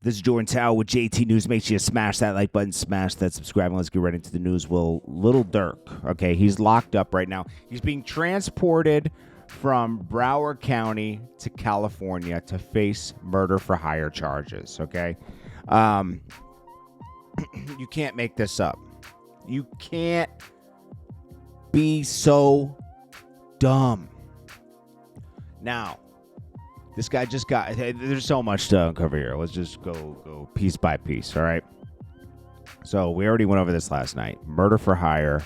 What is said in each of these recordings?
This is JordanTower with JT News. Make sure you smash that like button, smash that subscribe, and let's get right into the news. Well, Lil Durk, okay, he's locked up right now. He's being transported from Broward County to California to face murder for hire charges, okay? You can't make this up. You can't be so dumb. Now, this guy just got... There's so much to uncover here. Let's just go piece by piece, all right? So, we already went over this last night. Murder for hire.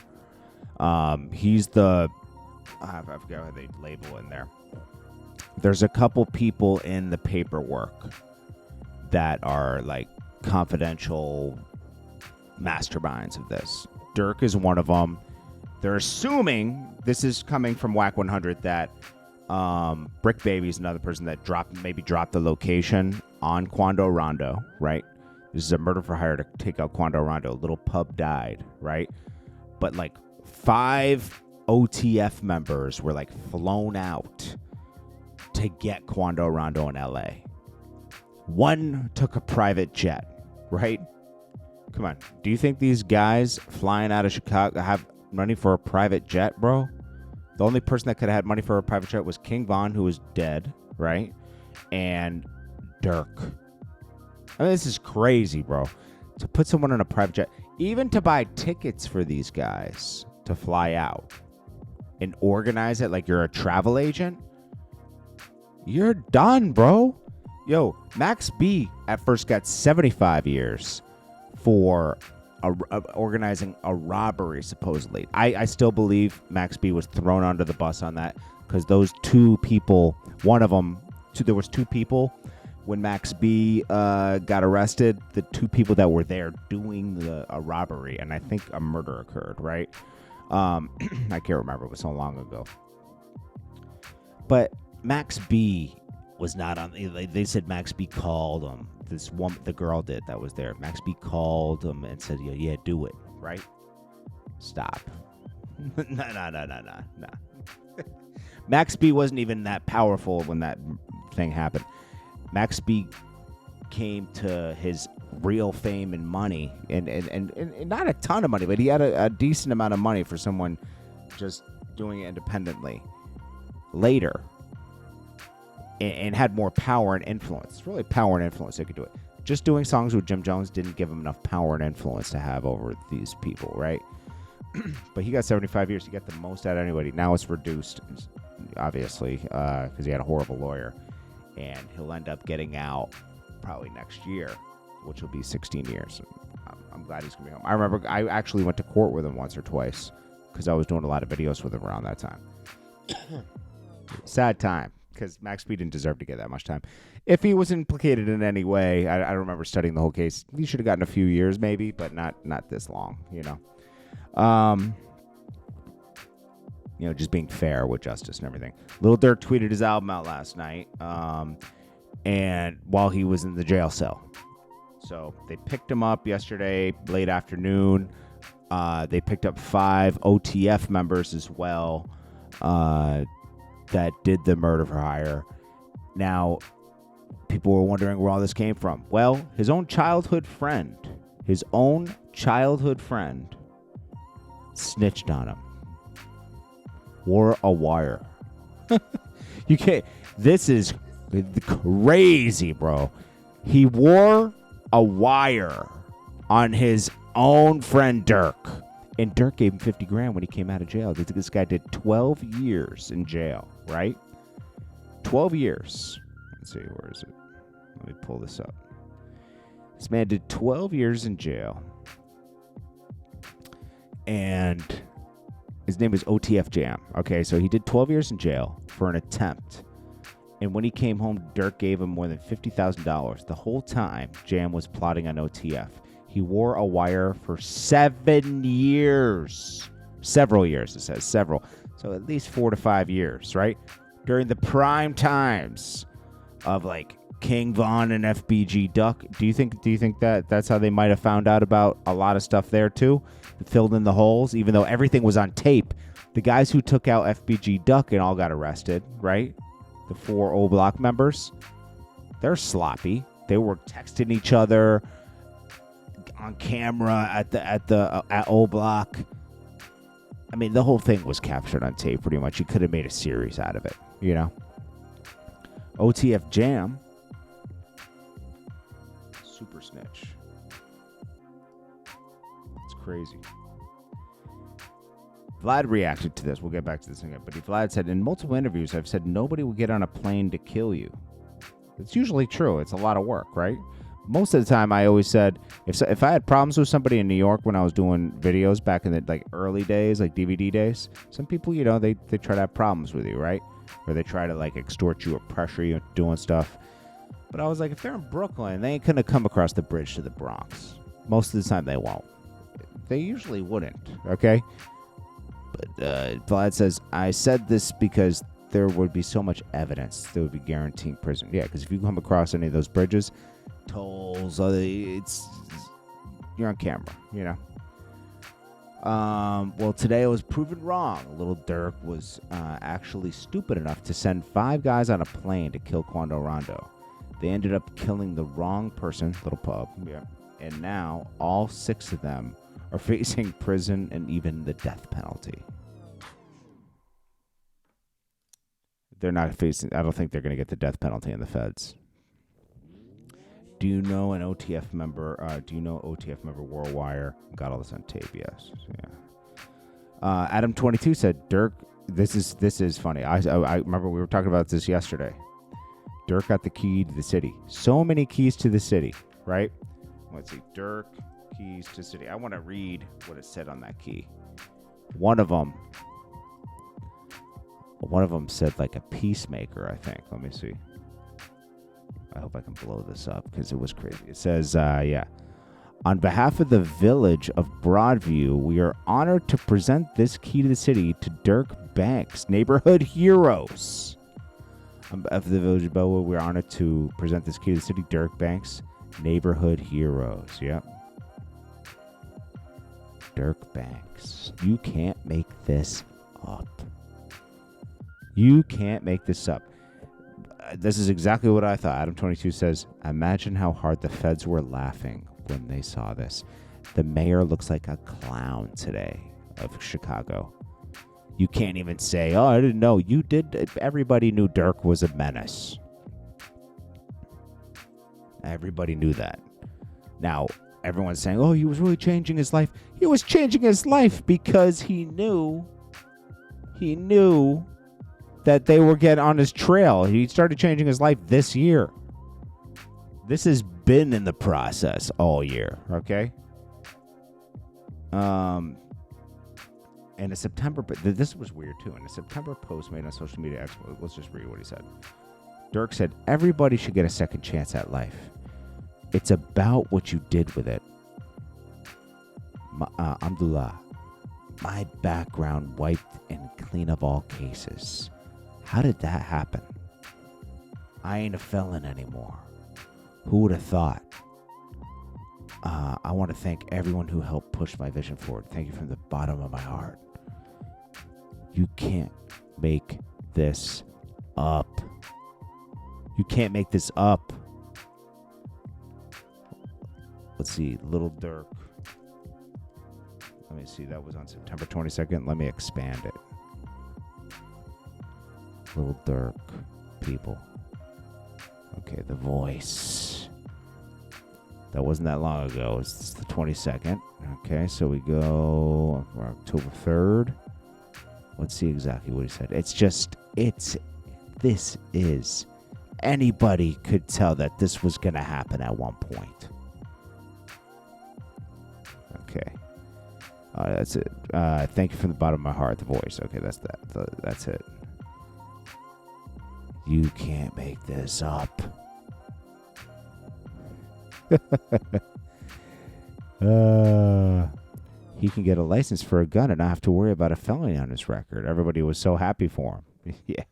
He's the... I forgot how they label in there. There's a couple people in the paperwork that are, like, confidential masterminds of this. Durk is one of them. They're assuming, this is coming from Whack 100, that Brick Baby is another person that maybe dropped the location on Quando Rondo, right? This is a murder for hire to take out Quando Rondo. A little pub died, right? But like 5 OTF members were like flown out to get Quando Rondo in LA. One took a private jet, right? Come on. Do you think these guys flying out of Chicago have money for a private jet, bro? The only person that could have had money for a private jet was King Von, who was dead, right? And Durk. I mean, this is crazy, bro. To put someone in a private jet, even to buy tickets for these guys to fly out and organize it like you're a travel agent, you're done, bro. Yo, Max B at first got 75 years for organizing a robbery, supposedly. I still believe Max B was thrown under the bus on that, because those two people, one of them, there was 2 people when Max B got arrested, the 2 people that were there doing a robbery, and I think a murder occurred, right? I can't remember, it was so long ago. But Max B was not on. They said Max B called him. This woman, the girl did that was there. Max B called him and said, "Yeah, do it." Right? Stop. No. Max B wasn't even that powerful when that thing happened. Max B came to his real fame and money, and not a ton of money, but he had a decent amount of money for someone just doing it independently later. And had more power and influence. It's really power and influence that could do it. Just doing songs with Jim Jones didn't give him enough power and influence to have over these people, right? But he got 75 years. He got the most out of anybody. Now it's reduced, obviously, because he had a horrible lawyer. And he'll end up getting out probably next year, which will be 16 years. I'm glad he's going to be home. I remember I actually went to court with him once or twice because I was doing a lot of videos with him around that time. Sad time. Because Max B didn't deserve to get that much time. If he was implicated in any way, I remember studying the whole case. He should have gotten a few years maybe, but not this long, you know. Just being fair with justice and everything. Lil Durk tweeted his album out last night, and while he was in the jail cell. So they picked him up yesterday, late afternoon. They picked up 5 OTF members as well. That did the murder for hire. Now, people were wondering where all this came from. Well, his own childhood friend snitched on him. Wore a wire. You can't. This is crazy, bro. He wore a wire on his own friend Durk. And Durk gave him $50,000 when he came out of jail. This guy did 12 years in jail, right? 12 years. Let's see, where is it? Let me pull this up. This man did 12 years in jail. And his name is OTF Jam. Okay, so he did 12 years in jail for an attempt. And when he came home, Durk gave him more than $50,000. The whole time, Jam was plotting on OTF. He wore a wire for 7 years. Several years, it says. Several. So at least 4 to 5 years, right? During the prime times of like King Von and FBG Duck. Do you think that that's how they might have found out about a lot of stuff there too? Filled in the holes, even though everything was on tape. The guys who took out FBG Duck and all got arrested, right? The 4 O Block members. They're sloppy. They were texting each other on camera at O Block. I mean, the whole thing was captured on tape pretty much. You could have made a series out of it, you know? OTF Jam. Super snitch. It's crazy. Vlad reacted to this. We'll get back to this again. But Vlad said, in multiple interviews, I've said nobody will get on a plane to kill you. It's usually true. It's a lot of work, right? Most of the time, I always said, if I had problems with somebody in New York when I was doing videos back in the early days, like DVD days, some people, they try to have problems with you, right? Or they try to extort you or pressure you into doing stuff. But I was like, if they're in Brooklyn, they ain't gonna come across the bridge to the Bronx. Most of the time, they won't. They usually wouldn't, okay? But Vlad says, I said this because there would be so much evidence that would be guaranteeing prison. Yeah, because if you come across any of those bridges, tolls, you're on camera, Well, today I was proven wrong. Lil Durk was actually stupid enough to send 5 guys on a plane to kill Quando Rondo. They ended up killing the wrong person, little pub, yeah. And now all 6 of them are facing prison and even the death penalty. They're not facing, I don't think they're going to get the death penalty in the feds. Do you know an OTF member? OTF member Warwire? Got all this on tape, yes. Yeah. Adam22 said, Durk, this is funny. I remember we were talking about this yesterday. Durk got the key to the city. So many keys to the city, right? Let's see. Durk, keys to city. I want to read what it said on that key. One of them said a peacemaker, I think. Let me see. I hope I can blow this up because it was crazy. It says, on behalf of the village of Broadview, we are honored to present this key to the city to Durk Banks, neighborhood heroes. On behalf of the village of Broadview, we are honored to present this key to the city, Durk Banks, neighborhood heroes. Yep. Durk Banks. You can't make this up. You can't make this up. This is exactly what I thought. Adam22 says, imagine how hard the feds were laughing when they saw this. The mayor looks like a clown today of Chicago. You can't even say, oh, I didn't know. You did. Everybody knew Durk was a menace. Everybody knew that. Now, everyone's saying, oh, he was really changing his life. He was changing his life because he knew that they were getting on his trail. He started changing his life this year. This has been in the process all year, okay? In a September, but this was weird too. In a September post made on social media, let's just read what he said. Durk said, everybody should get a second chance at life. It's about what you did with it. Alhamdulillah. My background wiped and clean of all cases. How did that happen? I ain't a felon anymore. Who would have thought? I want to thank everyone who helped push my vision forward. Thank you from the bottom of my heart. You can't make this up. You can't make this up. Let's see. Lil Durk. Let me see. That was on September 22nd. Let me expand it. Lil Durk. People. Okay, The Voice. That wasn't that long ago. It's the 22nd. Okay, so we go October 3rd. Let's see exactly what he said. This is, anybody could tell that this was going to happen at one point. Okay. That's it. Thank you from the bottom of my heart, The Voice. Okay, that's that. That's it. You can't make this up. He can get a license for a gun and not have to worry about a felony on his record. Everybody was so happy for him. Yeah.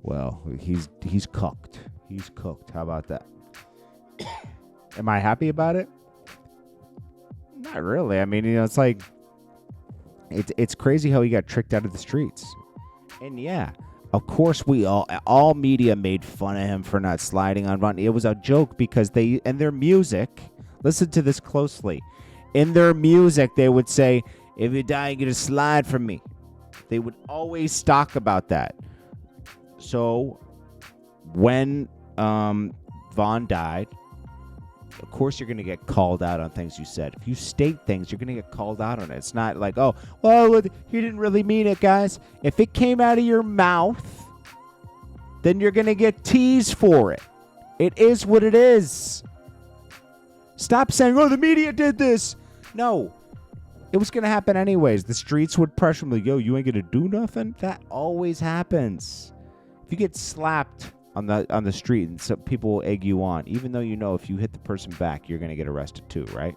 Well, he's cooked. He's cooked. How about that? Am I happy about it? Not really. I mean, it's like it's crazy how he got tricked out of the streets. And yeah, Of course, we all media made fun of him for not sliding on Von. It was a joke because they, in their music, listen to this closely. In their music, they would say, "If you die, you get a slide from me." They would always talk about that. So when Von died, of course you're going to get called out on things you said. If you state things, you're going to get called out on it. It's not like, oh, well, he didn't really mean it, guys. If it came out of your mouth, then you're going to get teased for it. It is what it is. Stop saying, oh, the media did this. No. It was going to happen anyways. The streets would pressure me, yo, you ain't going to do nothing? That always happens. If you get slapped on the street and some people will egg you on, even though you know if you hit the person back, you're going to get arrested too, right?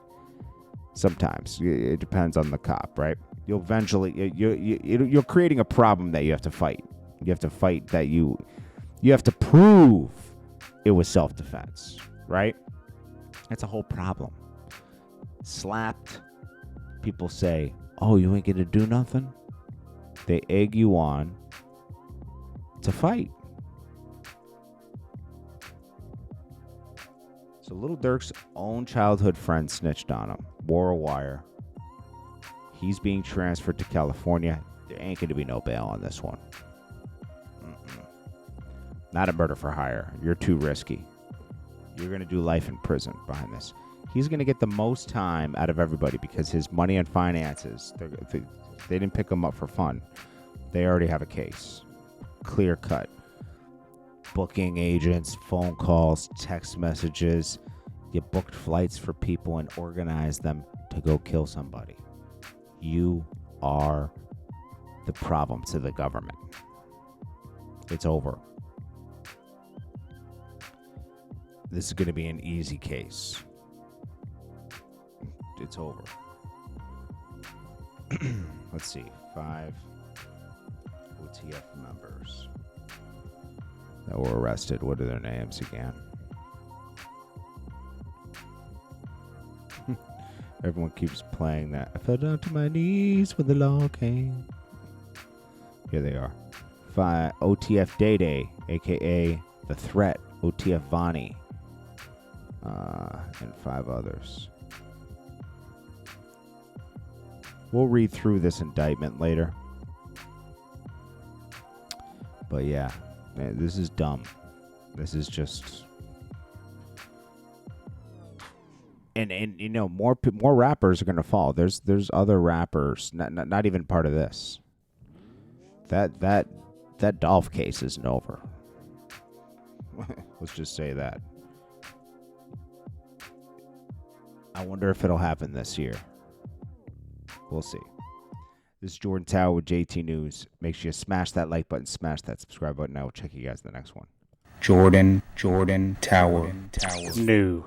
Sometimes. It depends on the cop, right? You'll eventually, you're creating a problem that you have to fight. You have to fight that you have to prove it was self-defense, right? That's a whole problem. Slapped. People say, oh, you ain't going to do nothing? They egg you on to fight. So Lil Durk's own childhood friend snitched on him, wore a wire. He's being transferred to California. There ain't going to be no bail on this one. Not a murder for hire. You're too risky. You're going to do life in prison behind this. He's going to get the most time out of everybody because his money and finances, they didn't pick him up for fun. They already have a case. Clear cut. Booking agents, phone calls, text messages. You booked flights for people and organized them to go kill somebody. You are the problem to the government. It's over. This is going to be an easy case. It's over. Let's see. 5 OTF members that were arrested. What are their names again? Everyone keeps playing that. I fell down to my knees when the law came. Here they are. 5 OTF Day Day, a.k.a. The Threat, OTF Vani, and 5 others. We'll read through this indictment later. But yeah, man, this is dumb. This is just... And you know, more rappers are going to fall. There's other rappers, not even part of this. That Dolph case isn't over. Let's just say that. I wonder if it'll happen this year. We'll see. This is Jordan Tower with JT News. Make sure you smash that like button, smash that subscribe button. I will check you guys in the next one. Jordan Tower. New.